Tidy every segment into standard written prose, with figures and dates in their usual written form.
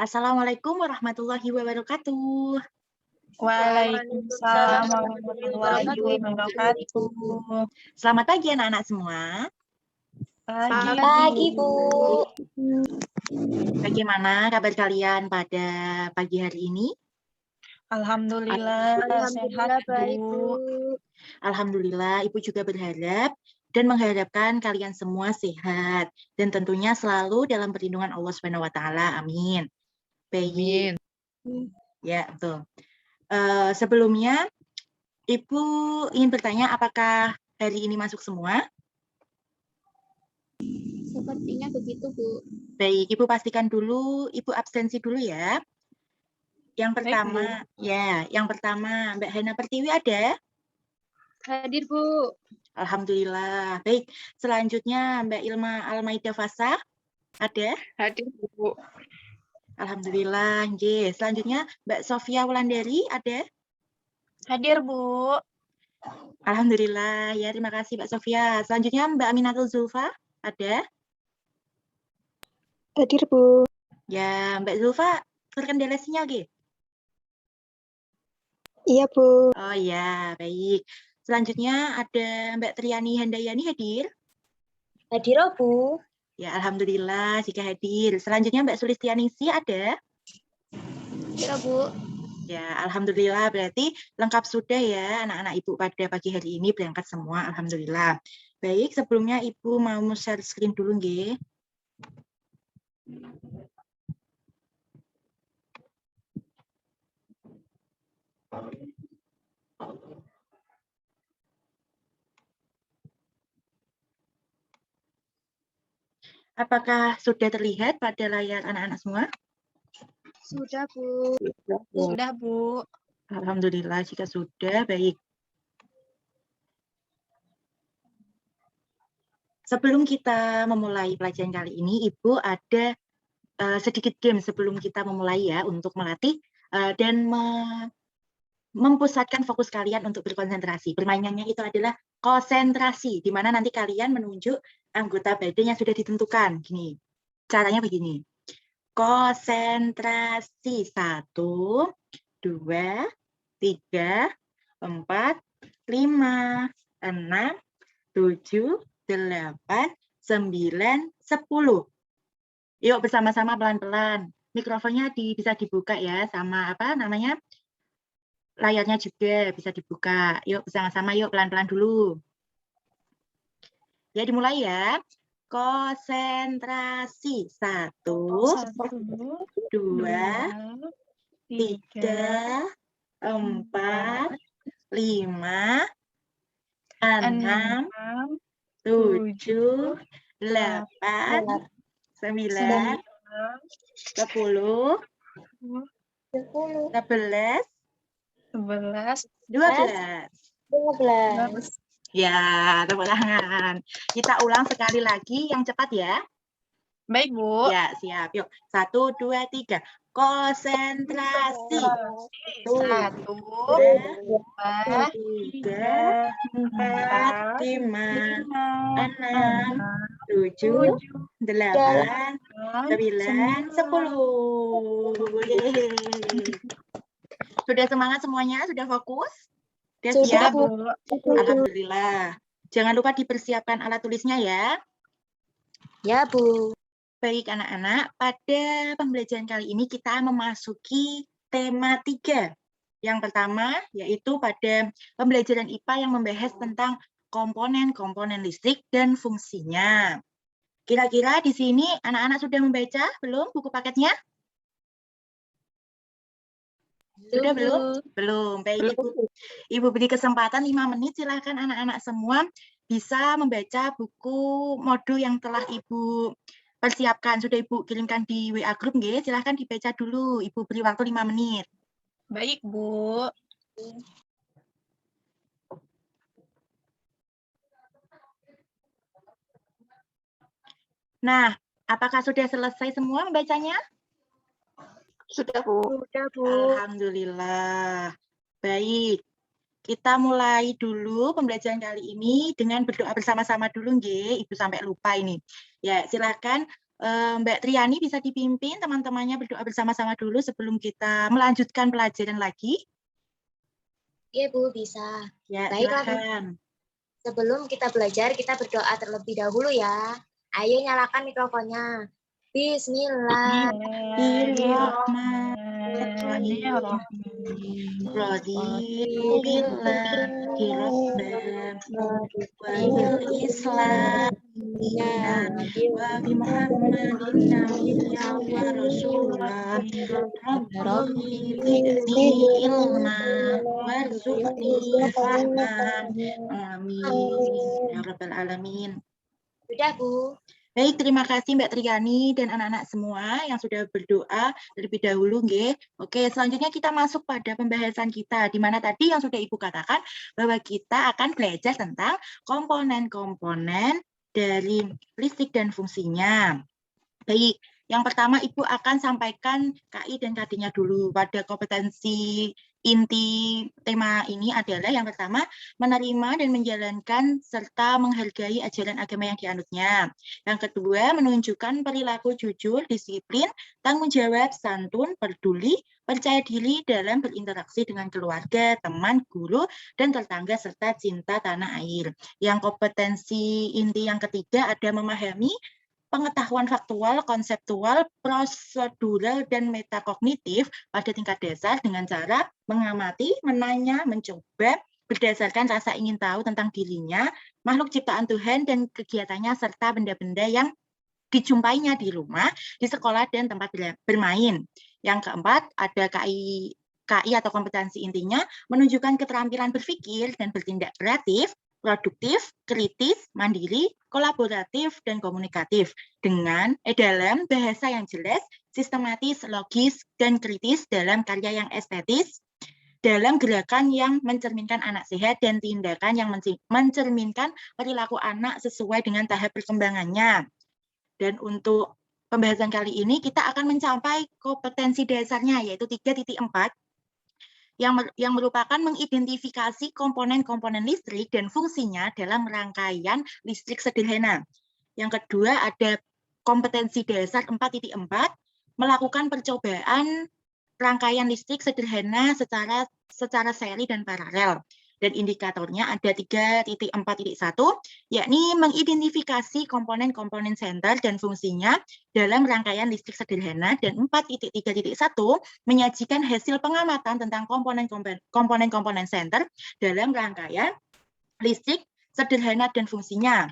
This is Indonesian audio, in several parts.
Assalamualaikum warahmatullahi wabarakatuh. Waalaikumsalam warahmatullahi wabarakatuh. Selamat pagi anak-anak semua. Pagi, Bu. Bagaimana kabar kalian pada pagi hari ini? Alhamdulillah sehat, Bu. Alhamdulillah, Ibu juga berharap dan mengharapkan kalian semua sehat dan tentunya selalu dalam perlindungan Allah Subhanahu wa taala. Amin. Baik. Ya, betul. Sebelumnya Ibu ingin bertanya apakah hari ini masuk semua? Sepertinya begitu, Bu. Baik, Ibu pastikan dulu, Ibu absensi dulu ya. Yang pertama, yang pertama Mbak Hana Pertiwi ada? Hadir, Bu. Alhamdulillah. Baik, selanjutnya Mbak Ilma Almaida Fasa ada? Hadir, Bu. Alhamdulillah. Nggih. Selanjutnya Mbak Sofia Wulandari ada? Hadir, Bu. Alhamdulillah. Ya, terima kasih Mbak Sofia. Selanjutnya Mbak Aminatul Zulfa ada? Hadir, Bu. Ya, Mbak Zulfa terkendala sinyal, nggih? Iya, Bu. Oh ya, baik. Selanjutnya ada Mbak Triani Handayani hadir? Hadir, Bu. Ya, alhamdulillah jika hadir. Selanjutnya Mbak Sulistianingsi ada? Hadir, Bu. Ya, alhamdulillah berarti lengkap sudah ya anak-anak Ibu pada pagi hari ini berangkat semua, alhamdulillah. Baik, sebelumnya Ibu mau share screen dulu nggih. Apakah sudah terlihat pada layar anak-anak semua? Sudah, Bu. Sudah, Bu. Alhamdulillah jika sudah, baik. Sebelum kita memulai pelajaran kali ini, Ibu ada sedikit game sebelum kita memulai ya, untuk melatih dan mempusatkan fokus kalian untuk berkonsentrasi. Permainannya itu adalah konsentrasi, di mana nanti kalian menunjuk anggota badan yang sudah ditentukan. Gini, caranya begini. Konsentrasi 1, 2, 3, 4, 5, 6, 7, 8, 9, 10. Yuk bersama-sama pelan-pelan. Mikrofonnya bisa dibuka ya, sama apa namanya? Layarnya juga bisa dibuka. Yuk bersama-sama, yuk pelan-pelan dulu. Ya, dimulai ya. Konsentrasi 1, 2, 3, 4, 5, 6, 7, 8, 9, 10, 11, 12. 12. Ya, tepuk tangan. Kita ulang sekali lagi yang cepat ya. Baik, Bu. Ya, siap. Yuk, 1, 2, 3. Konsentrasi. 1, 2, 3, 4, 5, 6, 7, 8, 9, 10. Yeay. Sudah semangat semuanya? Sudah fokus? Sudah siap? Bu. Alhamdulillah. Jangan lupa dipersiapkan alat tulisnya ya. Ya, Bu. Baik anak-anak, pada pembelajaran kali ini kita memasuki tema 3. Yang pertama yaitu pada pembelajaran IPA yang membahas tentang komponen-komponen listrik dan fungsinya. Kira-kira di sini anak-anak sudah membaca belum buku paketnya? Sudah belum? Belum. Baik, Ibu beri kesempatan 5 menit, silahkan anak-anak semua bisa membaca buku modul yang telah Ibu persiapkan. Sudah Ibu kirimkan di WA Group, nggih? Silahkan dibaca dulu. Ibu beri waktu 5 menit. Baik, Bu. Nah, apakah sudah selesai semua membacanya? Sudah, Bu. Sudah, Bu. Alhamdulillah. Baik. Kita mulai dulu pembelajaran kali ini dengan berdoa bersama-sama dulu, nggih. Ibu sampai lupa ini. Ya, silakan Mbak Triani bisa dipimpin teman-temannya berdoa bersama-sama dulu sebelum kita melanjutkan pelajaran lagi. Iya Bu, bisa. Ya, Baiklah, silakan. sebelum kita belajar, kita berdoa terlebih dahulu ya. Ayo nyalakan mikrofonnya. Bismillah. Raditu billahi rabban wa bil islam wa bi Muhammadin nabiyyan wa rasulah rabbi zidni ilman warzuqni fahman amin ya rabbal alamin. Sudah Bu. Baik, terima kasih Mbak Triani dan anak-anak semua yang sudah berdoa terlebih dahulu, nggih. Oke, selanjutnya kita masuk pada pembahasan kita, di mana tadi yang sudah Ibu katakan bahwa kita akan belajar tentang komponen-komponen dari listrik dan fungsinya. Baik, yang pertama Ibu akan sampaikan KI dan KD-nya dulu. Pada kompetensi inti tema ini adalah yang pertama, menerima dan menjalankan serta menghargai ajaran agama yang dianutnya. Yang kedua, menunjukkan perilaku jujur, disiplin, tanggung jawab, santun, peduli, percaya diri dalam berinteraksi dengan keluarga, teman, guru, dan tetangga, serta cinta tanah air. Yang kompetensi inti yang ketiga ada memahami pengetahuan faktual, konseptual, prosedural, dan metakognitif pada tingkat dasar dengan cara mengamati, menanya, mencoba, berdasarkan rasa ingin tahu tentang dirinya, makhluk ciptaan Tuhan, dan kegiatannya, serta benda-benda yang dijumpainya di rumah, di sekolah, dan tempat bermain. Yang keempat, ada KI atau kompetensi intinya, menunjukkan keterampilan berpikir dan bertindak kreatif, produktif, kritis, mandiri, kolaboratif, dan komunikatif dalam bahasa yang jelas, sistematis, logis, dan kritis dalam karya yang estetis, dalam gerakan yang mencerminkan anak sehat dan tindakan yang mencerminkan perilaku anak sesuai dengan tahap perkembangannya. Dan untuk pembahasan kali ini kita akan mencapai kompetensi dasarnya yaitu 3.4 yang merupakan mengidentifikasi komponen-komponen listrik dan fungsinya dalam rangkaian listrik sederhana. Yang kedua ada kompetensi dasar 4.4, melakukan percobaan rangkaian listrik sederhana secara seri dan paralel. Dan indikatornya ada 3.4.1, yakni mengidentifikasi komponen-komponen senter dan fungsinya dalam rangkaian listrik sederhana, dan 4.3.1 menyajikan hasil pengamatan tentang komponen-komponen senter dalam rangkaian listrik sederhana dan fungsinya.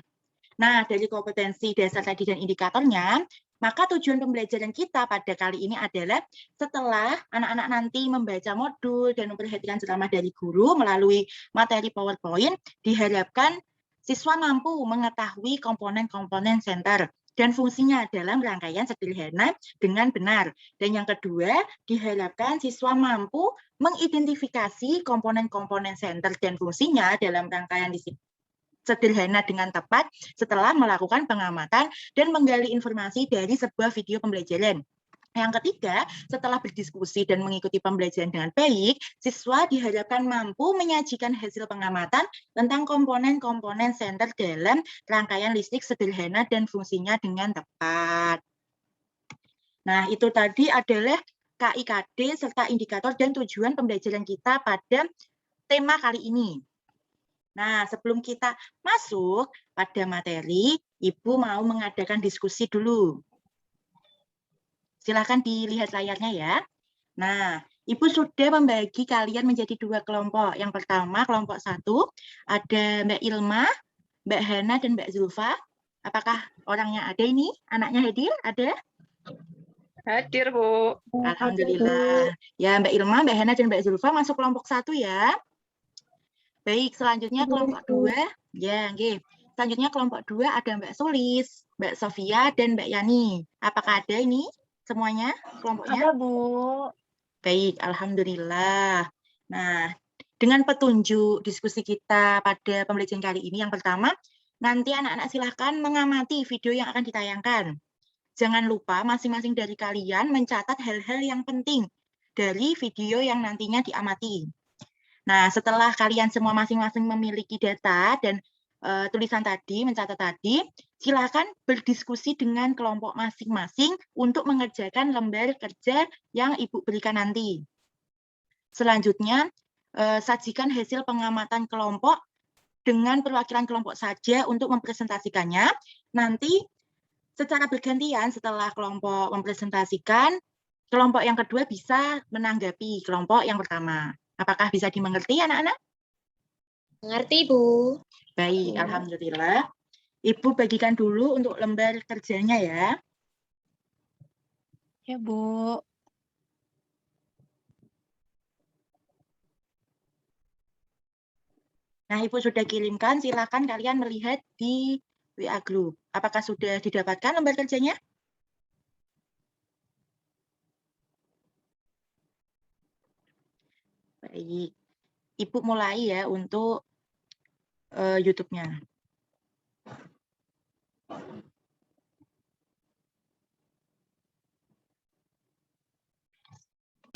Nah, dari kompetensi dasar tadi dan indikatornya, maka tujuan pembelajaran kita pada kali ini adalah setelah anak-anak nanti membaca modul dan memperhatikan ceramah dari guru melalui materi PowerPoint, diharapkan siswa mampu mengetahui komponen-komponen senter dan fungsinya dalam rangkaian sederhana dengan benar. Dan yang kedua, diharapkan siswa mampu mengidentifikasi komponen-komponen senter dan fungsinya dalam rangkaian sederhana dengan tepat setelah melakukan pengamatan dan menggali informasi dari sebuah video pembelajaran. Yang ketiga, setelah berdiskusi dan mengikuti pembelajaran dengan baik, siswa diharapkan mampu menyajikan hasil pengamatan tentang komponen-komponen senter dalam rangkaian listrik sederhana dan fungsinya dengan tepat. Nah, itu tadi adalah KIKD serta indikator dan tujuan pembelajaran kita pada tema kali ini. Nah, sebelum kita masuk pada materi, Ibu mau mengadakan diskusi dulu. Silakan dilihat layarnya ya. Nah, Ibu sudah membagi kalian menjadi 2 kelompok. Yang pertama, kelompok 1, ada Mbak Ilma, Mbak Hana, dan Mbak Zulfa. Apakah orangnya ada ini? Anaknya hadir? Ada? Hadir, Bu. Alhamdulillah. Ya, Mbak Ilma, Mbak Hana, dan Mbak Zulfa masuk kelompok 1 ya. Baik, selanjutnya kelompok 2. Ya, nggih. Selanjutnya kelompok 2 ada Mbak Sulis, Mbak Sofia, dan Mbak Yani. Apakah ada ini semuanya kelompoknya? Ada, Bu. Baik, alhamdulillah. Nah, dengan petunjuk diskusi kita pada pembelajaran kali ini, yang pertama, nanti anak-anak silahkan mengamati video yang akan ditayangkan. Jangan lupa masing-masing dari kalian mencatat hal-hal yang penting dari video yang nantinya diamati. Nah, setelah kalian semua masing-masing memiliki data dan tulisan tadi, mencatat tadi, silakan berdiskusi dengan kelompok masing-masing untuk mengerjakan lembar kerja yang Ibu berikan nanti. Selanjutnya, sajikan hasil pengamatan kelompok dengan perwakilan kelompok saja untuk mempresentasikannya. Nanti secara bergantian setelah kelompok mempresentasikan, kelompok yang kedua bisa menanggapi kelompok yang pertama. Apakah bisa dimengerti anak-anak? Mengerti, Bu. Baik, alhamdulillah. Ibu bagikan dulu untuk lembar kerjanya ya. Ya, Bu. Nah, Ibu sudah kirimkan, silakan kalian melihat di WA Group. Apakah sudah didapatkan lembar kerjanya? Baik. Ibu mulai ya untuk YouTube-nya.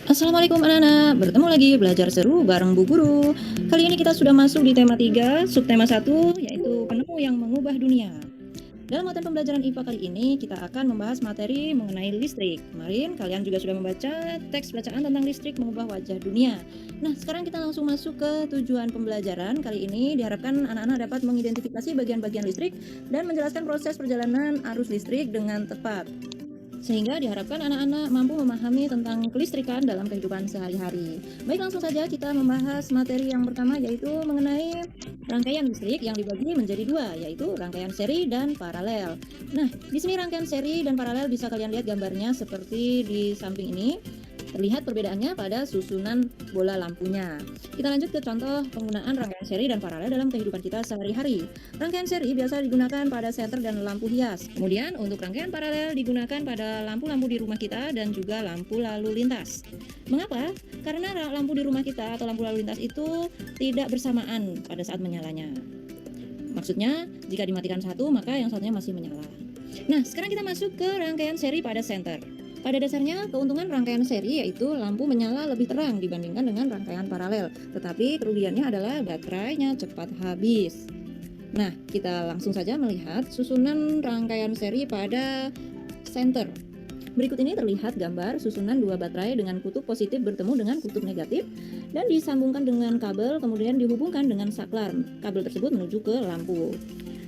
Assalamualaikum anak-anak, bertemu lagi belajar seru bareng Bu Guru. Kali ini kita sudah masuk di tema 3, subtema 1, yaitu penemu yang mengubah dunia. Dalam materi pembelajaran IPA kali ini, kita akan membahas materi mengenai listrik. Kemarin kalian juga sudah membaca teks bacaan tentang listrik mengubah wajah dunia. Nah, sekarang kita langsung masuk ke tujuan pembelajaran. Kali ini diharapkan anak-anak dapat mengidentifikasi bagian-bagian listrik dan menjelaskan proses perjalanan arus listrik dengan tepat. Sehingga diharapkan anak-anak mampu memahami tentang kelistrikan dalam kehidupan sehari-hari. Baik, langsung saja kita membahas materi yang pertama, yaitu mengenai rangkaian listrik yang dibagi menjadi dua, yaitu rangkaian seri dan paralel. Nah, di sini rangkaian seri dan paralel bisa kalian lihat gambarnya seperti di samping ini. Terlihat perbedaannya pada susunan bola lampunya. Kita lanjut ke contoh penggunaan rangkaian seri dan paralel dalam kehidupan kita sehari-hari. Rangkaian seri biasa digunakan pada senter dan lampu hias. Kemudian untuk rangkaian paralel digunakan pada lampu-lampu di rumah kita dan juga lampu lalu lintas. Mengapa? Karena lampu di rumah kita atau lampu lalu lintas itu tidak bersamaan pada saat menyalanya. Maksudnya, jika dimatikan satu, maka yang satunya masih menyala. Nah, sekarang kita masuk ke rangkaian seri pada senter. Pada dasarnya, keuntungan rangkaian seri yaitu lampu menyala lebih terang dibandingkan dengan rangkaian paralel. Tetapi kerugiannya adalah baterainya cepat habis. Nah, kita langsung saja melihat susunan rangkaian seri pada senter. Berikut ini terlihat gambar susunan dua baterai dengan kutub positif bertemu dengan kutub negatif dan disambungkan dengan kabel, kemudian dihubungkan dengan saklar. Kabel tersebut menuju ke lampu.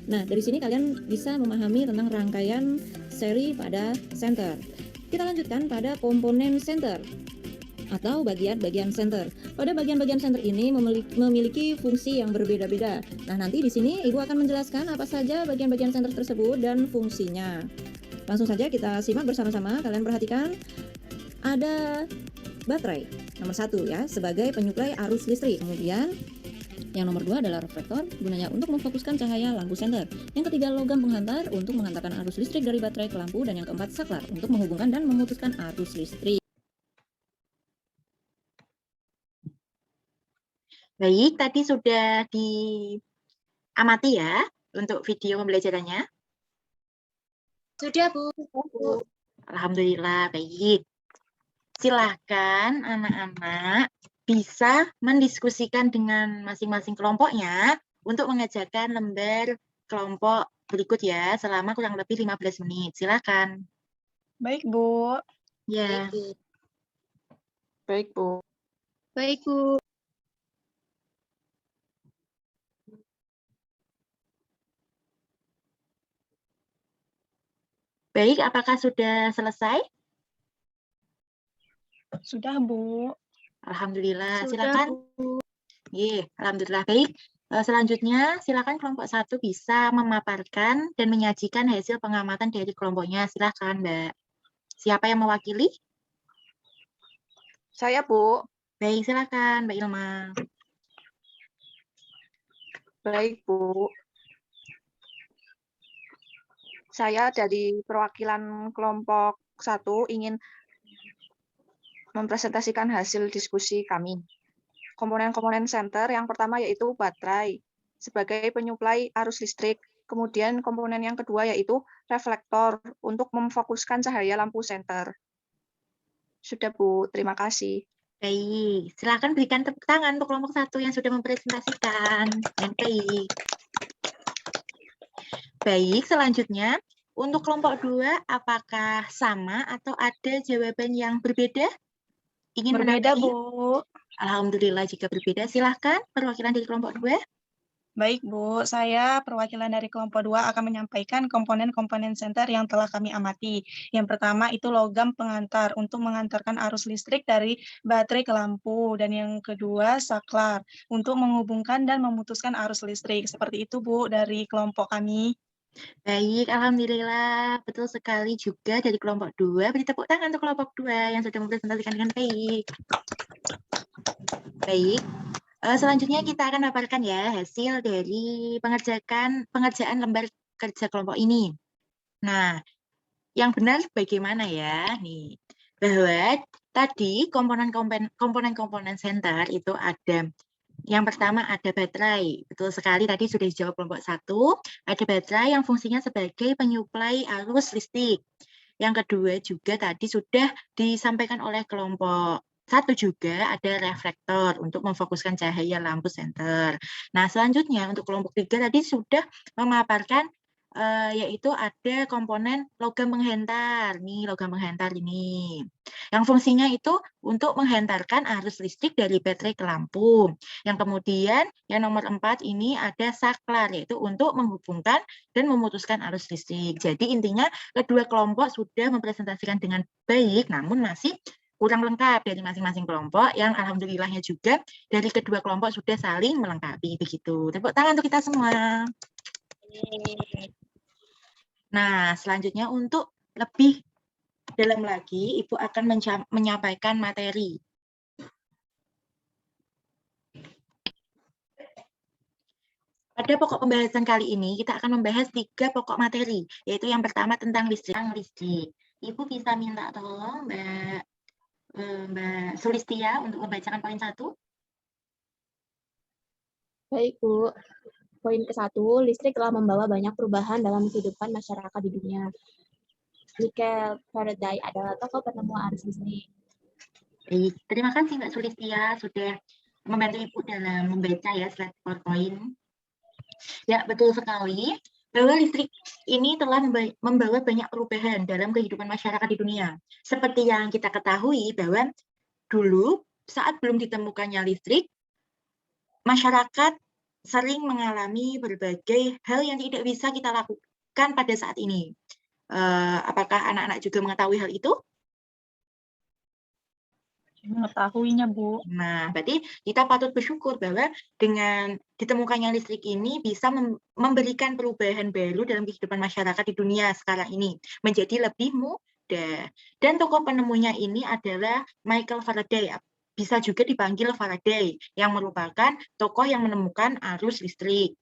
Nah, dari sini kalian bisa memahami tentang rangkaian seri pada senter. Kita lanjutkan pada komponen senter atau bagian-bagian senter. Pada bagian-bagian senter ini memiliki fungsi yang berbeda-beda. Nah, nanti di sini Ibu akan menjelaskan apa saja bagian-bagian senter tersebut dan fungsinya. Langsung saja kita simak bersama-sama. Kalian perhatikan ada baterai nomor 1 ya sebagai penyuplai arus listrik. Kemudian yang nomor 2 adalah reflektor, gunanya untuk memfokuskan cahaya lampu senter. Yang ketiga, logam penghantar untuk menghantarkan arus listrik dari baterai ke lampu. Dan yang keempat, saklar untuk menghubungkan dan memutuskan arus listrik. Baik, tadi sudah diamati ya untuk video pembelajarannya. Sudah, Bu. Alhamdulillah, baik. Silakan anak-anak bisa mendiskusikan dengan masing-masing kelompoknya untuk mengerjakan lembar kelompok berikut ya, selama kurang lebih 15 menit. Silakan. Baik, Bu. Ya. Baik, Bu. Baik, Bu. Baik, apakah sudah selesai? Sudah, Bu. Alhamdulillah, Sudah, silakan. Bu. Alhamdulillah, baik. Selanjutnya, silakan kelompok 1 bisa memaparkan dan menyajikan hasil pengamatan dari kelompoknya. Silakan, Mbak. Siapa yang mewakili? Saya, Bu. Baik, silakan, Mbak Ilma. Baik, Bu. Saya dari perwakilan kelompok 1 ingin mempresentasikan hasil diskusi kami. Komponen-komponen senter yang pertama yaitu baterai sebagai penyuplai arus listrik. Kemudian komponen yang kedua yaitu reflektor untuk memfokuskan cahaya lampu senter. Sudah, Bu. Terima kasih. Baik, silakan berikan tepuk tangan untuk kelompok 1 yang sudah mempresentasikan. Yang baik. Baik, selanjutnya untuk kelompok 2, apakah sama atau ada jawaban yang berbeda? Ingin Berbeda, menambahi? Bu. Alhamdulillah jika berbeda, silahkan perwakilan dari kelompok 2. Baik, Bu. Saya perwakilan dari kelompok 2 akan menyampaikan komponen-komponen senter yang telah kami amati. Yang pertama itu logam pengantar untuk mengantarkan arus listrik dari baterai ke lampu. Dan yang kedua saklar untuk menghubungkan dan memutuskan arus listrik. Seperti itu, Bu, dari kelompok kami. Baik, alhamdulillah betul sekali juga dari kelompok 2. Beri tepuk tangan untuk kelompok 2 yang sudah mempresentasikan dengan baik. Baik, selanjutnya kita akan paparkan ya hasil dari pengerjaan lembar kerja kelompok ini. Nah, yang benar bagaimana ya? Nih, bahwa tadi komponen-komponen senter itu ada. Yang pertama ada baterai, betul sekali tadi sudah dijawab kelompok 1. Ada baterai yang fungsinya sebagai penyuplai arus listrik. Yang kedua juga tadi sudah disampaikan oleh kelompok 1 juga ada reflektor untuk memfokuskan cahaya lampu senter. Nah, selanjutnya untuk kelompok 3 tadi sudah memaparkan yaitu ada komponen logam menghentar. Nih, logam menghentar ini. Yang fungsinya itu untuk menghentarkan arus listrik dari baterai ke lampu. Yang kemudian yang nomor 4 ini ada saklar, yaitu untuk menghubungkan dan memutuskan arus listrik. Jadi intinya kedua kelompok sudah mempresentasikan dengan baik, namun masih kurang lengkap dari masing-masing kelompok, yang alhamdulillahnya juga dari kedua kelompok sudah saling melengkapi. Begitu. Tepuk tangan untuk kita semua. Nah, selanjutnya untuk lebih dalam lagi, Ibu akan menyampaikan materi. Pada pokok pembahasan kali ini, kita akan membahas 3 pokok materi, yaitu yang pertama tentang listrik. Ibu bisa minta tolong Mbak Sulistia untuk membacakan poin 1. Baik, Bu. Poin ke-1, listrik telah membawa banyak perubahan dalam kehidupan masyarakat di dunia. Michael Faraday adalah tokoh penemu arus listrik. Baik, terima kasih Mbak Sulistia sudah membantu Ibu dalam membaca ya slide PowerPoint. Ya, betul sekali bahwa listrik ini telah membawa banyak perubahan dalam kehidupan masyarakat di dunia. Seperti yang kita ketahui bahwa dulu saat belum ditemukannya listrik, masyarakat sering mengalami berbagai hal yang tidak bisa kita lakukan pada saat ini. Apakah anak-anak juga mengetahui hal itu? Mengetahuinya, Bu. Nah, berarti kita patut bersyukur bahwa dengan ditemukannya listrik ini bisa memberikan perubahan baru dalam kehidupan masyarakat di dunia sekarang ini, menjadi lebih mudah. Dan tokoh penemunya ini adalah Michael Faraday, bisa juga dipanggil Faraday, yang merupakan tokoh yang menemukan arus listrik.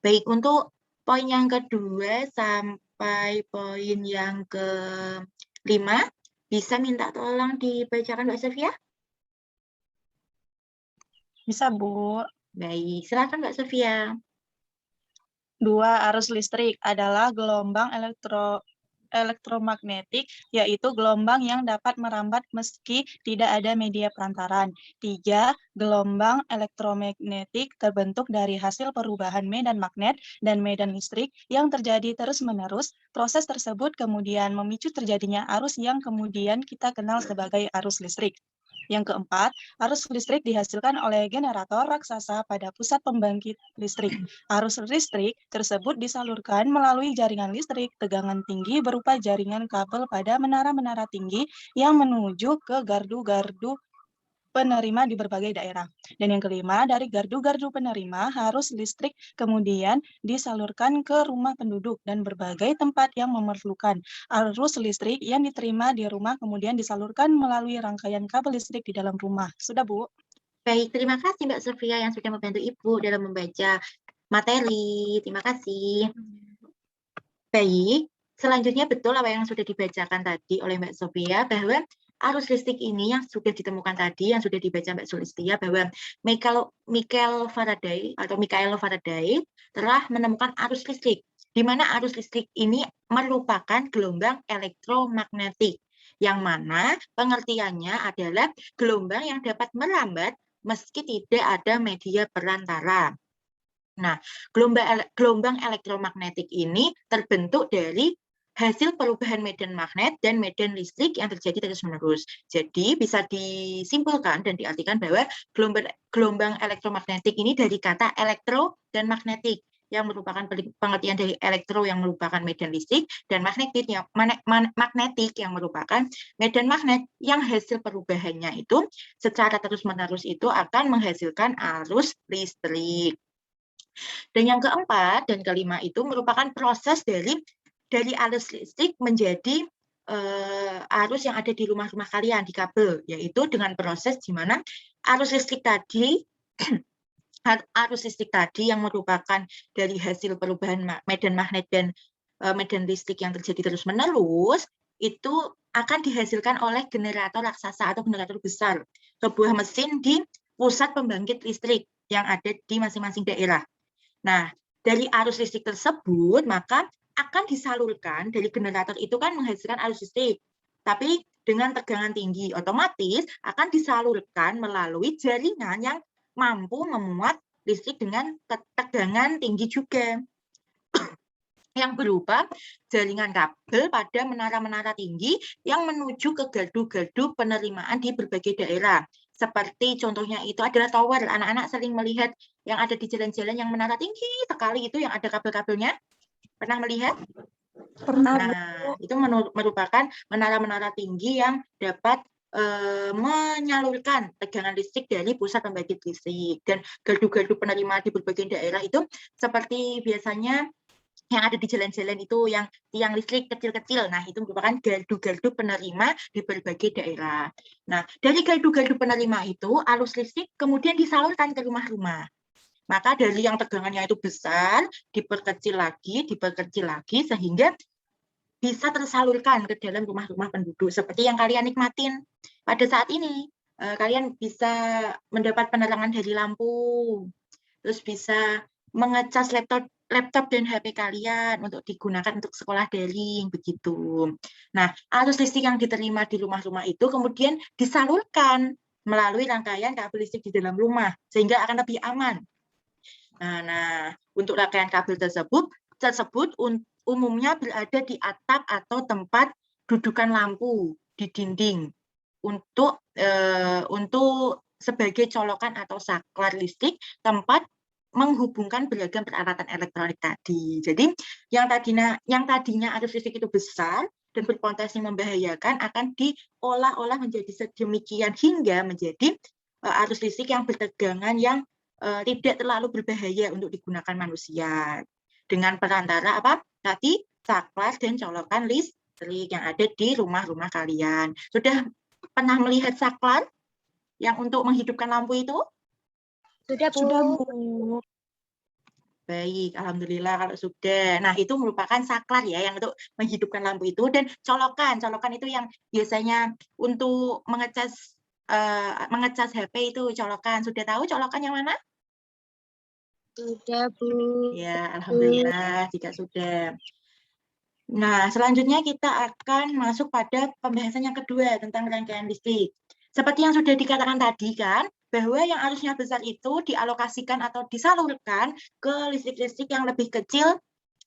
Baik, untuk poin yang kedua sampai poin yang ke-5, bisa minta tolong dibacakan Mbak Sofia? Bisa, Bu. Baik, silakan Mbak Sofia. 2. Arus listrik adalah gelombang elektromagnetik, yaitu gelombang yang dapat merambat meski tidak ada media perantaran. 3. Gelombang elektromagnetik terbentuk dari hasil perubahan medan magnet dan medan listrik yang terjadi terus-menerus. Proses tersebut kemudian memicu terjadinya arus yang kemudian kita kenal sebagai arus listrik. Yang keempat, arus listrik dihasilkan oleh generator raksasa pada pusat pembangkit listrik. Arus listrik tersebut disalurkan melalui jaringan listrik tegangan tinggi berupa jaringan kabel pada menara-menara tinggi yang menuju ke gardu-gardu penerima di berbagai daerah. Dan yang kelima, dari gardu-gardu penerima, arus listrik kemudian disalurkan ke rumah penduduk dan berbagai tempat yang memerlukan. Arus listrik yang diterima di rumah kemudian disalurkan melalui rangkaian kabel listrik di dalam rumah. Sudah, Bu? Baik, terima kasih Mbak Sofia yang sudah membantu Ibu dalam membaca materi. Terima kasih. Baik, selanjutnya betul apa yang sudah dibacakan tadi oleh Mbak Sofia, bahwa arus listrik ini yang sudah ditemukan tadi, yang sudah dibaca Mbak Sulistia, bahwa Michael Faraday telah menemukan arus listrik, di mana arus listrik ini merupakan gelombang elektromagnetik, yang mana pengertiannya adalah gelombang yang dapat merambat meski tidak ada media perantara. Nah, gelombang elektromagnetik ini terbentuk dari hasil perubahan medan magnet dan medan listrik yang terjadi terus-menerus. Jadi bisa disimpulkan dan diartikan bahwa gelombang elektromagnetik ini dari kata elektro dan magnetik, yang merupakan pengertian dari elektro yang merupakan medan listrik, dan magnetik yang merupakan medan magnet yang hasil perubahannya itu secara terus-menerus itu akan menghasilkan arus listrik. Dan yang keempat dan kelima itu merupakan proses dari arus listrik menjadi arus yang ada di rumah-rumah kalian, di kabel, yaitu dengan proses di mana arus listrik tadi yang merupakan dari hasil perubahan medan magnet dan medan listrik yang terjadi terus-menerus, itu akan dihasilkan oleh generator raksasa atau generator besar, sebuah mesin di pusat pembangkit listrik yang ada di masing-masing daerah. Nah, dari arus listrik tersebut, maka akan disalurkan dari generator itu kan menghasilkan arus listrik. Tapi dengan tegangan tinggi, otomatis akan disalurkan melalui jaringan yang mampu memuat listrik dengan tegangan tinggi juga. Yang berupa jaringan kabel pada menara-menara tinggi yang menuju ke gardu-gardu penerimaan di berbagai daerah. Seperti contohnya itu adalah tower. Anak-anak sering melihat yang ada di jalan-jalan yang menara tinggi sekali itu yang ada kabel-kabelnya. Pernah melihat? Pernah, Bu. Nah, itu merupakan menara-menara tinggi yang dapat menyalurkan tegangan listrik dari pusat pembangkit listrik. Dan gardu-gardu penerima di berbagai daerah itu seperti biasanya yang ada di jalan-jalan itu yang tiang listrik kecil-kecil. Nah, itu merupakan gardu-gardu penerima di berbagai daerah. Nah, dari gardu-gardu penerima itu, arus listrik kemudian disalurkan ke rumah-rumah. Maka dari yang tegangannya itu besar, diperkecil lagi, sehingga bisa tersalurkan ke dalam rumah-rumah penduduk. Seperti yang kalian nikmatin pada saat ini. Kalian bisa mendapat penerangan dari lampu, terus bisa mengecas laptop dan HP kalian untuk digunakan untuk sekolah daring, begitu. Nah, arus listrik yang diterima di rumah-rumah itu kemudian disalurkan melalui rangkaian kabel listrik di dalam rumah, sehingga akan lebih aman. Nah, untuk rangkaian kabel tersebut umumnya berada di atap atau tempat dudukan lampu di dinding untuk sebagai colokan atau saklar listrik, tempat menghubungkan beragam peralatan elektronik tadi. Jadi yang tadinya arus listrik itu besar dan berpotensi membahayakan akan diolah-olah menjadi sedemikian hingga menjadi arus listrik yang bertegangan yang tidak terlalu berbahaya untuk digunakan manusia. Dengan perantara apa? Tadi saklar dan colokan listrik yang ada di rumah-rumah kalian. Sudah pernah melihat saklar yang untuk menghidupkan lampu itu? Sudah, Bu. Sudah, Bu. Baik, alhamdulillah kalau sudah. Nah, itu merupakan saklar ya yang untuk menghidupkan lampu itu, dan colokan itu yang biasanya untuk mengecas HP itu colokan. Sudah tahu colokan yang mana? Sudah, Bu. Ya, alhamdulillah jika sudah. Nah, selanjutnya kita akan masuk pada pembahasan yang kedua tentang rangkaian listrik. Seperti yang sudah dikatakan tadi kan, bahwa yang arusnya besar itu dialokasikan atau disalurkan ke listrik-listrik yang lebih kecil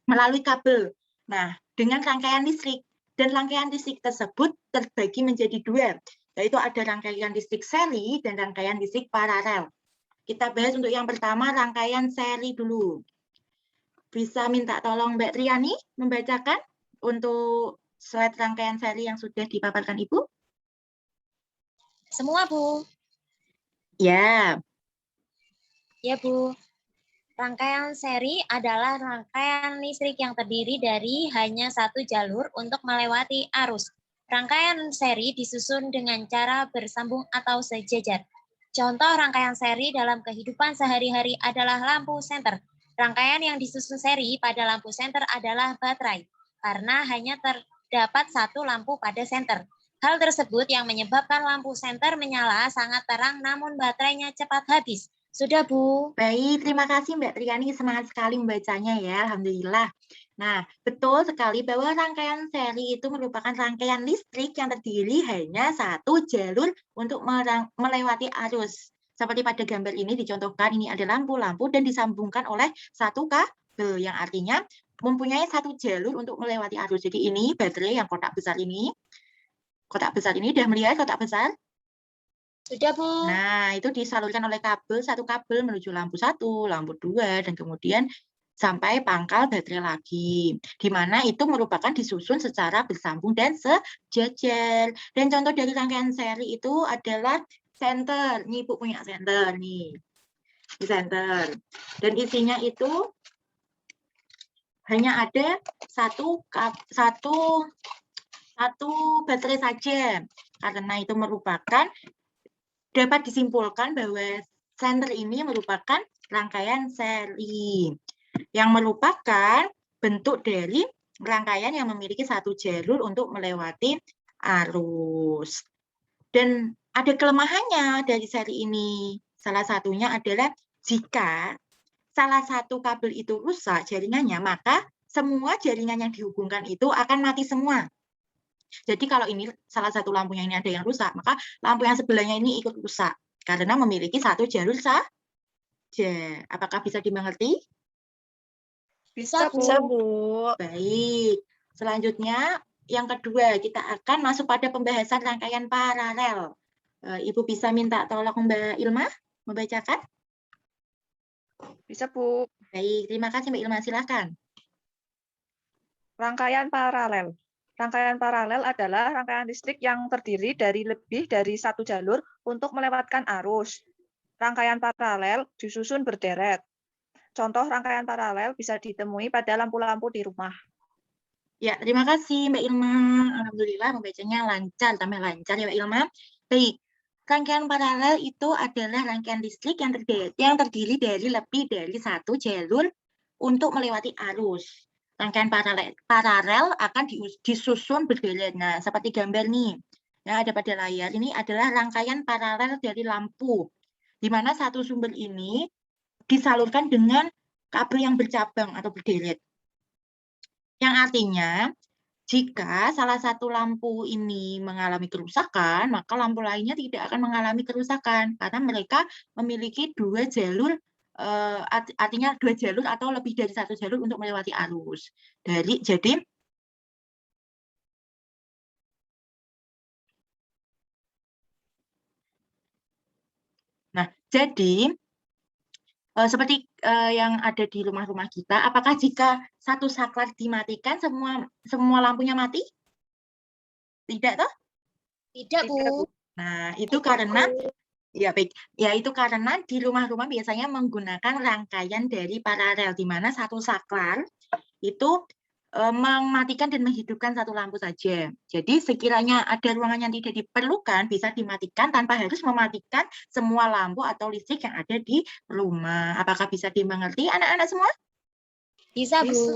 melalui kabel. Nah, dengan rangkaian listrik, dan rangkaian listrik tersebut terbagi menjadi dua, yaitu ada rangkaian listrik seri dan rangkaian listrik paralel. Kita bahas untuk yang pertama rangkaian seri dulu. Bisa minta tolong Mbak Triani membacakan untuk slide rangkaian seri yang sudah dipaparkan Ibu? Semua, Bu. Ya. Ya, Bu. Rangkaian seri adalah rangkaian listrik yang terdiri dari hanya satu jalur untuk melewati arus. Rangkaian seri disusun dengan cara bersambung atau sejajar. Contoh rangkaian seri dalam kehidupan sehari-hari adalah lampu senter. Rangkaian yang disusun seri pada lampu senter adalah baterai, karena hanya terdapat satu lampu pada senter. Hal tersebut yang menyebabkan lampu senter menyala sangat terang namun baterainya cepat habis. Sudah, Bu. Baik, terima kasih Mbak Triani, semangat sekali membacanya ya, alhamdulillah. Nah, betul sekali bahwa rangkaian seri itu merupakan rangkaian listrik yang terdiri hanya satu jalur untuk melewati arus. Seperti pada gambar ini dicontohkan, ini ada lampu-lampu dan disambungkan oleh satu kabel, yang artinya mempunyai satu jalur untuk melewati arus. Jadi ini baterai yang kotak besar ini. Kotak besar ini, udah melihat kotak besar? Sudah, Bu. Nah, itu disalurkan oleh satu kabel menuju lampu 1, lampu 2, dan kemudian sampai pangkal baterai lagi, di mana itu merupakan disusun secara bersambung dan sejajar. Dan contoh dari rangkaian seri itu adalah senter. Nih, Ibu punya senter nih. Ini senter. Dan isinya itu hanya ada satu baterai saja. Karena itu merupakan, dapat disimpulkan bahwa senter ini merupakan rangkaian seri yang merupakan bentuk dari rangkaian yang memiliki satu jalur untuk melewati arus. Dan ada kelemahannya dari seri ini. Salah satunya adalah jika salah satu kabel itu rusak jaringannya, maka semua jaringan yang dihubungkan itu akan mati semua. Jadi kalau ini salah satu lampunya ini ada yang rusak, maka lampu yang sebelahnya ini ikut rusak karena memiliki satu jalur saja. Apakah bisa dimengerti? Bisa, Bu. Bisa, Bu. Baik. Selanjutnya, yang kedua, kita akan masuk pada pembahasan rangkaian paralel. Ibu bisa minta tolong Mbak Ilma membacakan? Bisa, Bu. Baik, terima kasih Mbak Ilma, silakan. Rangkaian paralel. Rangkaian paralel adalah rangkaian listrik yang terdiri dari lebih dari satu jalur untuk melewatkan arus. Rangkaian paralel disusun berderet. Contoh rangkaian paralel bisa ditemui pada lampu-lampu di rumah. Ya, terima kasih Mbak Ilma. Alhamdulillah membacanya lancar, tambah lancar ya Mbak Ilma. Baik, rangkaian paralel itu adalah rangkaian listrik yang terdiri dari lebih dari satu jalur untuk melewati arus. Rangkaian paralel akan disusun berderet. Nah, seperti gambar nih, yang ada pada layar, ini adalah rangkaian paralel dari lampu, di mana satu sumber ini disalurkan dengan kabel yang bercabang atau berderet. Yang artinya, jika salah satu lampu ini mengalami kerusakan, maka lampu lainnya tidak akan mengalami kerusakan karena mereka memiliki dua jalur, artinya dua jalur atau lebih dari satu jalur untuk melewati arus. Jadi seperti yang ada di rumah-rumah kita, apakah jika satu saklar dimatikan semua lampunya mati? Tidak toh? Tidak, Bu. Nah, itu karena itu karena di rumah-rumah biasanya menggunakan rangkaian dari paralel, di mana satu saklar itu mematikan dan menghidupkan satu lampu saja. Jadi sekiranya ada ruangan yang tidak diperlukan, bisa dimatikan tanpa harus mematikan semua lampu atau listrik yang ada di rumah. Apakah bisa dimengerti anak-anak semua? Bisa, Bu.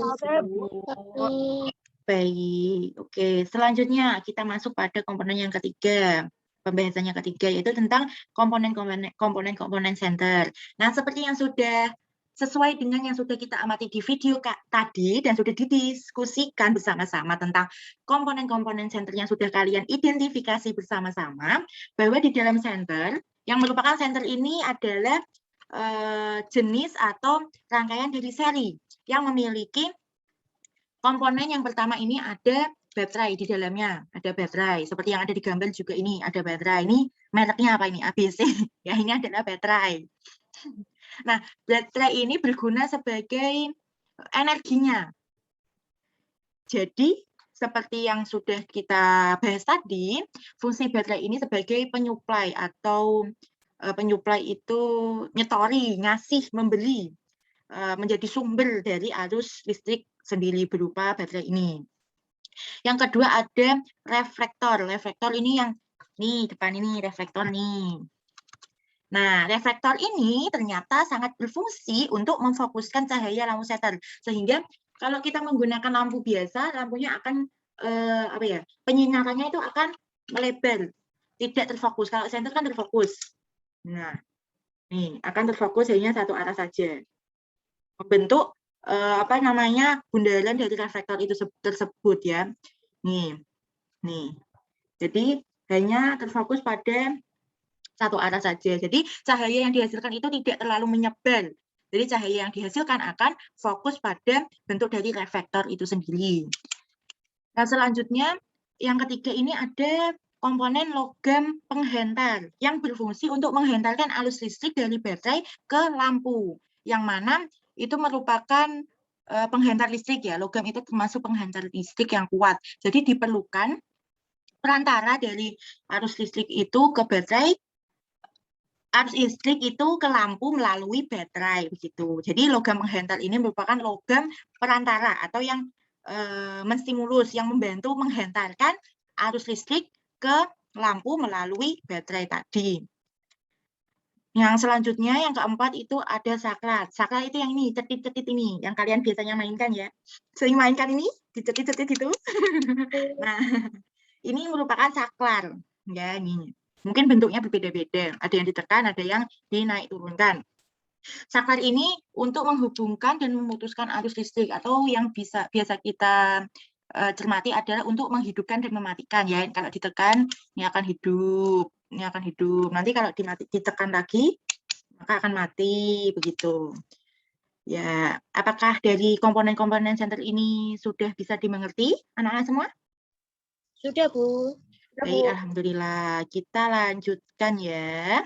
Baik, oke. Selanjutnya kita masuk pada komponen yang ketiga. Pembahasan yang ketiga yaitu tentang komponen center. Nah, seperti yang sudah sesuai dengan yang sudah kita amati di video tadi dan sudah didiskusikan bersama-sama tentang komponen-komponen center yang sudah kalian identifikasi bersama-sama, bahwa di dalam center, yang merupakan center ini adalah jenis atau rangkaian dari seri yang memiliki komponen yang pertama ini ada baterai di dalamnya, ada baterai. Seperti yang ada di gambar juga ini ada baterai. Ini mereknya apa ini? ABC. Ya, ini adalah baterai. Nah, baterai ini berguna sebagai energinya. Jadi, seperti yang sudah kita bahas tadi, fungsi baterai ini sebagai penyuplai atau penyuplai itu nyetori, ngasih, memberi, menjadi sumber dari arus listrik sendiri berupa baterai ini. Yang kedua ada reflektor. Reflektor ini yang nih depan ini reflektor nih. Nah, reflektor ini ternyata sangat berfungsi untuk memfokuskan cahaya lampu senter. Sehingga kalau kita menggunakan lampu biasa, lampunya akan penyinarannya itu akan melebar, tidak terfokus. Kalau senter kan terfokus. Nah, nih akan terfokus hanya satu arah saja. Membentuk bundaran dari reflektor itu tersebut ya. Nih. Jadi hanya terfokus pada satu arah saja. Jadi cahaya yang dihasilkan itu tidak terlalu menyebar. Jadi cahaya yang dihasilkan akan fokus pada bentuk dari reflektor itu sendiri. Nah, selanjutnya yang ketiga ini ada komponen logam penghentar yang berfungsi untuk menghentarkan arus listrik dari baterai ke lampu. Yang mana itu merupakan penghentar listrik ya. Logam itu termasuk penghentar listrik yang kuat. Jadi diperlukan perantara dari arus listrik itu ke baterai, arus listrik itu ke lampu melalui baterai begitu. Jadi logam penghentar ini merupakan logam perantara atau yang menstimulus, yang membantu menghentarkan arus listrik ke lampu melalui baterai tadi. Yang selanjutnya, yang keempat itu ada saklar. Saklar itu yang ini, cetit-cetit ini, yang kalian biasanya mainkan ya. Sering mainkan ini, dicetit-cetit itu. Nah, ini merupakan saklar. Ya, ini. Mungkin bentuknya berbeda-beda. Ada yang ditekan, ada yang dinaik turunkan. Saklar ini untuk menghubungkan dan memutuskan arus listrik, atau yang biasa kita cermati adalah untuk menghidupkan dan mematikan ya. Kalau ditekan ini akan hidup, ini akan hidup. Nanti kalau ditekan lagi maka akan mati begitu. Ya, apakah dari komponen-komponen senter ini sudah bisa dimengerti anak-anak semua? Sudah, Bu. Baik, alhamdulillah. Kita lanjutkan ya.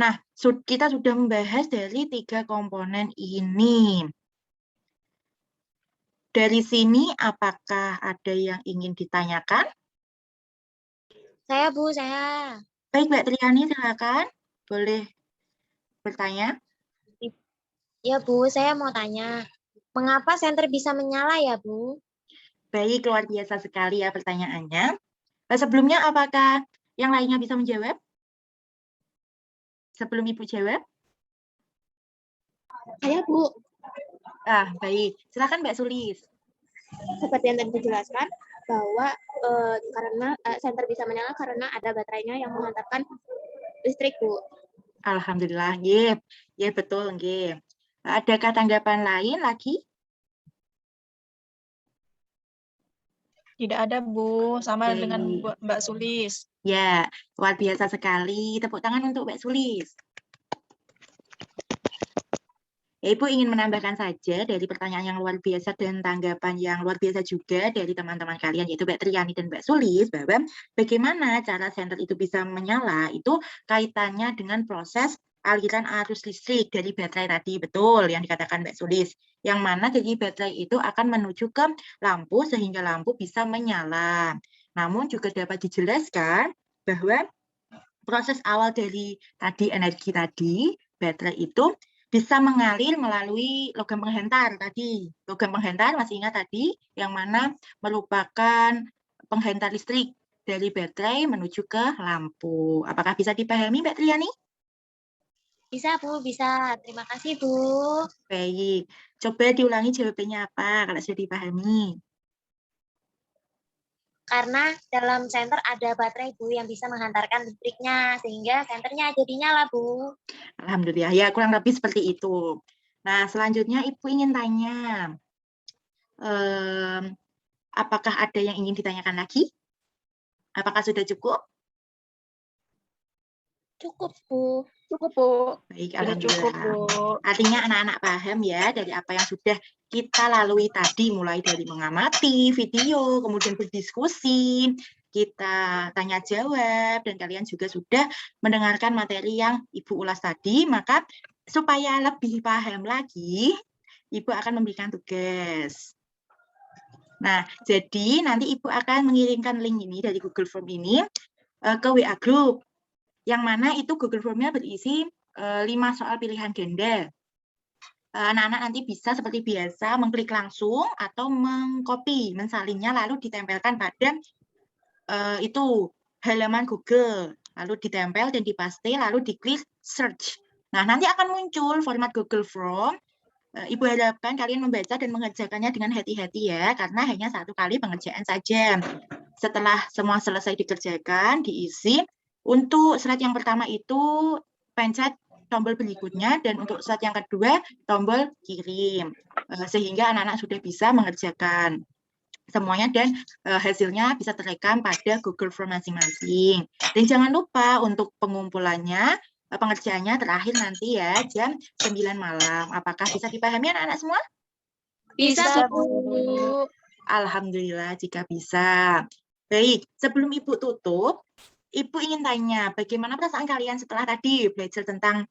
Nah, kita sudah membahas dari 3 komponen ini. Dari sini, apakah ada yang ingin ditanyakan? Saya, Bu, saya. Baik, Mbak Triani, silakan. Boleh bertanya. Ya, Bu, saya mau tanya. Mengapa senter bisa menyala ya, Bu? Baik, luar biasa sekali ya pertanyaannya. Sebelumnya, apakah yang lainnya bisa menjawab? Sebelum Ibu jawab? Saya, Bu. Baik. Silakan Mbak Sulis. Seperti yang tadi dijelaskan, bahwa karena senter bisa menyala karena ada baterainya yang menghantarkan listrik, Bu. Alhamdulillah, nggih. Ya, betul, nggih. Adakah tanggapan lain lagi? Tidak ada, Bu. Sama Baik. dengan Mbak Sulis. Ya, luar biasa sekali. Tepuk tangan untuk Mbak Sulis. Ya, Ibu ingin menambahkan saja dari pertanyaan yang luar biasa dan tanggapan yang luar biasa juga dari teman-teman kalian, yaitu Mbak Triani dan Mbak Sulis, bahwa bagaimana cara senter itu bisa menyala, itu kaitannya dengan proses aliran arus listrik dari baterai tadi, betul yang dikatakan Mbak Sulis, yang mana dari baterai itu akan menuju ke lampu sehingga lampu bisa menyala. Namun juga dapat dijelaskan bahwa proses awal dari tadi energi tadi, baterai itu bisa mengalir melalui logam penghentar tadi. Logam penghentar masih ingat tadi, yang mana merupakan penghentar listrik dari baterai menuju ke lampu. Apakah bisa dipahami, Mbak Triani? Bisa, Bu, bisa. Terima kasih, Bu. Baik, coba diulangi jawabannya apa kalau sudah dipahami. Karena dalam senter ada baterai, Bu, yang bisa menghantarkan listriknya, sehingga senternya jadi nyala, Bu. Alhamdulillah, ya kurang lebih seperti itu. Nah, selanjutnya Ibu ingin tanya, apakah ada yang ingin ditanyakan lagi? Apakah sudah cukup? Cukup, Bu. Cukup, Bu. Baik, Sudah cukup, alhamdulillah. Bu. Artinya anak-anak paham ya dari apa yang sudah kita lalui tadi, mulai dari mengamati video, kemudian berdiskusi, kita tanya jawab, dan kalian juga sudah mendengarkan materi yang Ibu ulas tadi. Maka supaya lebih paham lagi, Ibu akan memberikan tugas. Nah, jadi nanti Ibu akan mengirimkan link ini dari Google Form ini ke WA Group, yang mana itu Google Form-nya berisi 5 soal pilihan ganda. Anak-anak nanti bisa seperti biasa mengklik langsung atau mengcopy, mensalinnya lalu ditempelkan pada itu halaman Google, lalu ditempel dan dipaste, lalu diklik search. Nah, nanti akan muncul format Google Form. Ibu harapkan kalian membaca dan mengerjakannya dengan hati-hati ya, karena hanya 1 kali pengerjaan saja. Setelah semua selesai dikerjakan, diisi, untuk slide yang pertama itu pencet tombol berikutnya, dan untuk slide yang kedua tombol kirim, sehingga anak-anak sudah bisa mengerjakan. semuanya dan hasilnya bisa terekam pada Google Form masing-masing. Dan jangan lupa untuk pengumpulannya, pengerjaannya terakhir nanti ya jam 9 malam. Apakah bisa dipahami anak-anak semua? Bisa, Bu. Alhamdulillah jika bisa. Baik, sebelum Ibu tutup, Ibu ingin tanya, bagaimana perasaan kalian setelah tadi belajar tentang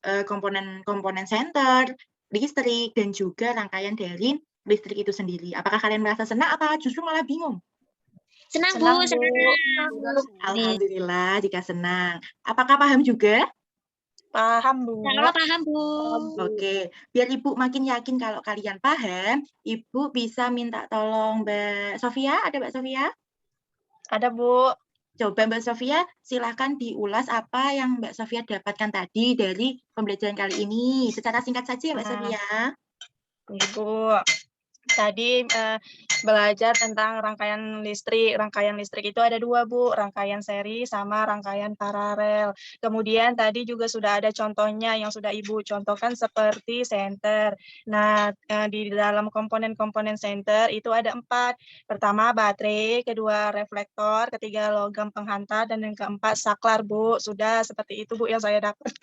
komponen-komponen senter, listrik, dan juga rangkaian dari listrik itu sendiri. Apakah kalian merasa senang atau justru malah bingung? Senang, Senang, Bu. Senang. Alhamdulillah jika senang. Apakah paham juga? Paham, Bu. Kalau paham, Bu. Oke, biar Ibu makin yakin kalau kalian paham, Ibu bisa minta tolong Mbak Sofia. Ada Mbak Sofia? Ada, Bu. Coba Mbak Sofia, silakan diulas apa yang Mbak Sofia dapatkan tadi dari pembelajaran kali ini. Secara singkat saja ya Mbak Sofia. Bu, tadi belajar tentang rangkaian listrik. Rangkaian listrik itu ada 2, Bu. Rangkaian seri sama rangkaian paralel. Kemudian tadi juga sudah ada contohnya yang sudah Ibu contohkan seperti senter. Nah, di dalam komponen-komponen senter itu ada 4. Pertama baterai, kedua reflektor, ketiga logam penghantar, dan yang keempat saklar, Bu. Sudah seperti itu, Bu, yang saya dapat.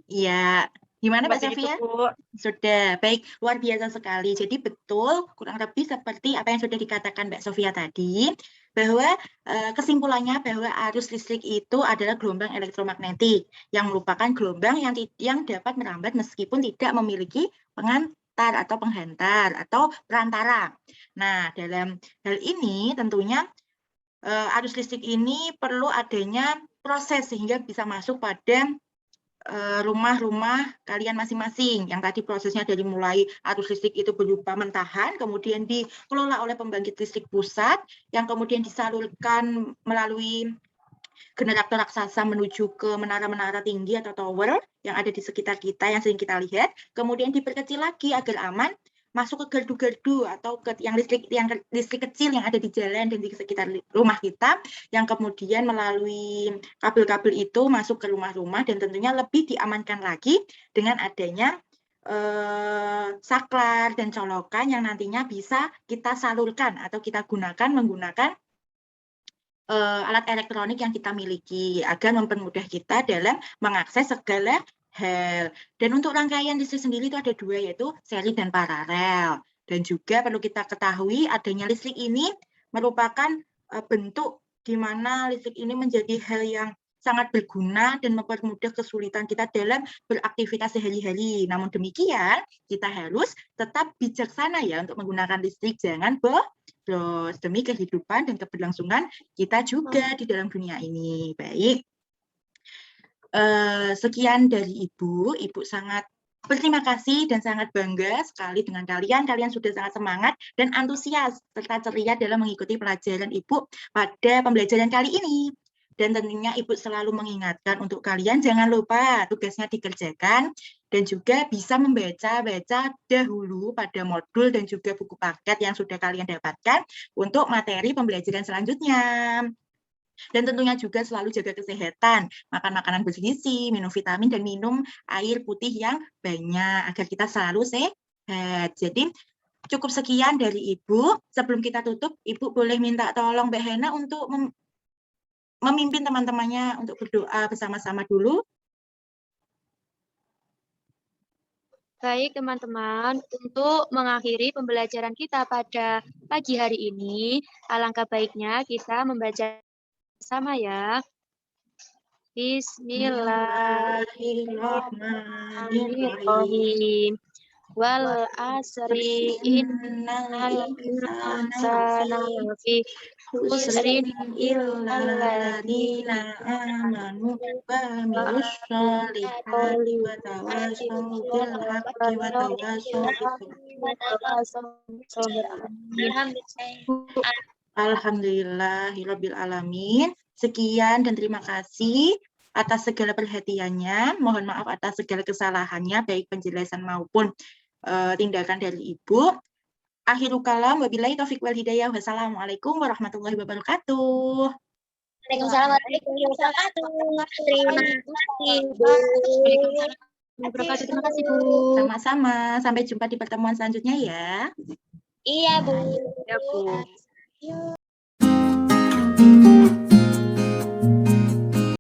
Iya. Gimana Mbak Seperti itu, Sofia? Bu. Sudah, baik. Luar biasa sekali. Jadi betul, kurang lebih seperti apa yang sudah dikatakan Mbak Sofia tadi, bahwa kesimpulannya bahwa arus listrik itu adalah gelombang elektromagnetik yang merupakan gelombang yang dapat merambat meskipun tidak memiliki pengantar atau penghantar atau perantara. Nah, dalam hal ini tentunya arus listrik ini perlu adanya proses sehingga bisa masuk pada rumah-rumah kalian masing-masing. Yang tadi prosesnya dari mulai arus listrik itu berupa mentahan, kemudian dikelola oleh pembangkit listrik pusat, yang kemudian disalurkan melalui generator raksasa menuju ke menara-menara tinggi atau tower yang ada di sekitar kita, yang sering kita lihat, kemudian diperkecil lagi agar aman, masuk ke gardu-gardu atau ke yang listrik kecil yang ada di jalan dan di sekitar rumah kita, yang kemudian melalui kabel-kabel itu masuk ke rumah-rumah dan tentunya lebih diamankan lagi dengan adanya saklar dan colokan yang nantinya bisa kita salurkan atau kita gunakan menggunakan alat elektronik yang kita miliki agar mempermudah kita dalam mengakses segala hal. Dan untuk rangkaian listrik sendiri itu ada 2, yaitu seri dan paralel. Dan juga perlu kita ketahui adanya listrik ini merupakan bentuk di mana listrik ini menjadi hal yang sangat berguna dan mempermudah kesulitan kita dalam beraktivitas sehari-hari. Namun demikian, kita harus tetap bijaksana ya untuk menggunakan listrik, jangan boros demi kehidupan dan keberlangsungan kita juga di dalam dunia ini. Baik. Sekian dari Ibu. Ibu sangat berterima kasih dan sangat bangga sekali dengan kalian. Kalian sudah sangat semangat dan antusias serta ceria dalam mengikuti pelajaran Ibu pada pembelajaran kali ini. Dan tentunya Ibu selalu mengingatkan untuk kalian jangan lupa tugasnya dikerjakan dan juga bisa membaca-baca dahulu pada modul dan juga buku paket yang sudah kalian dapatkan untuk materi pembelajaran selanjutnya. Dan tentunya juga selalu jaga kesehatan, makan makanan bergizi, minum vitamin, dan minum air putih yang banyak agar kita selalu sehat. Jadi cukup sekian dari Ibu. Sebelum kita tutup, Ibu boleh minta tolong Mbak Hena untuk memimpin teman-temannya untuk berdoa bersama-sama dulu. Baik teman-teman, untuk mengakhiri pembelajaran kita pada pagi hari ini, alangkah baiknya kita membaca sama ya. Bismillahirrahmanirrahim. Wal asri innal insana lafi khusrin illa alladziina aamanu wa amilus sholihati wa tawasaw bil haqqi wa tawasaw bis sabr. Alhamdulillahirabbil alamin. Sekian dan terima kasih atas segala perhatiannya. Mohon maaf atas segala kesalahannya, baik penjelasan maupun tindakan dari Ibu. Akhirul kalam, wabillahi taufiq wal hidayah. Wassalamualaikum warahmatullahi wabarakatuh. Waalaikumsalam warahmatullahi wabarakatuh. Terima kasih, Bu. Terima kasih, Bu. Sama-sama. Sampai jumpa di pertemuan selanjutnya ya. Iya, Bu. Ya, Bu. Yuk.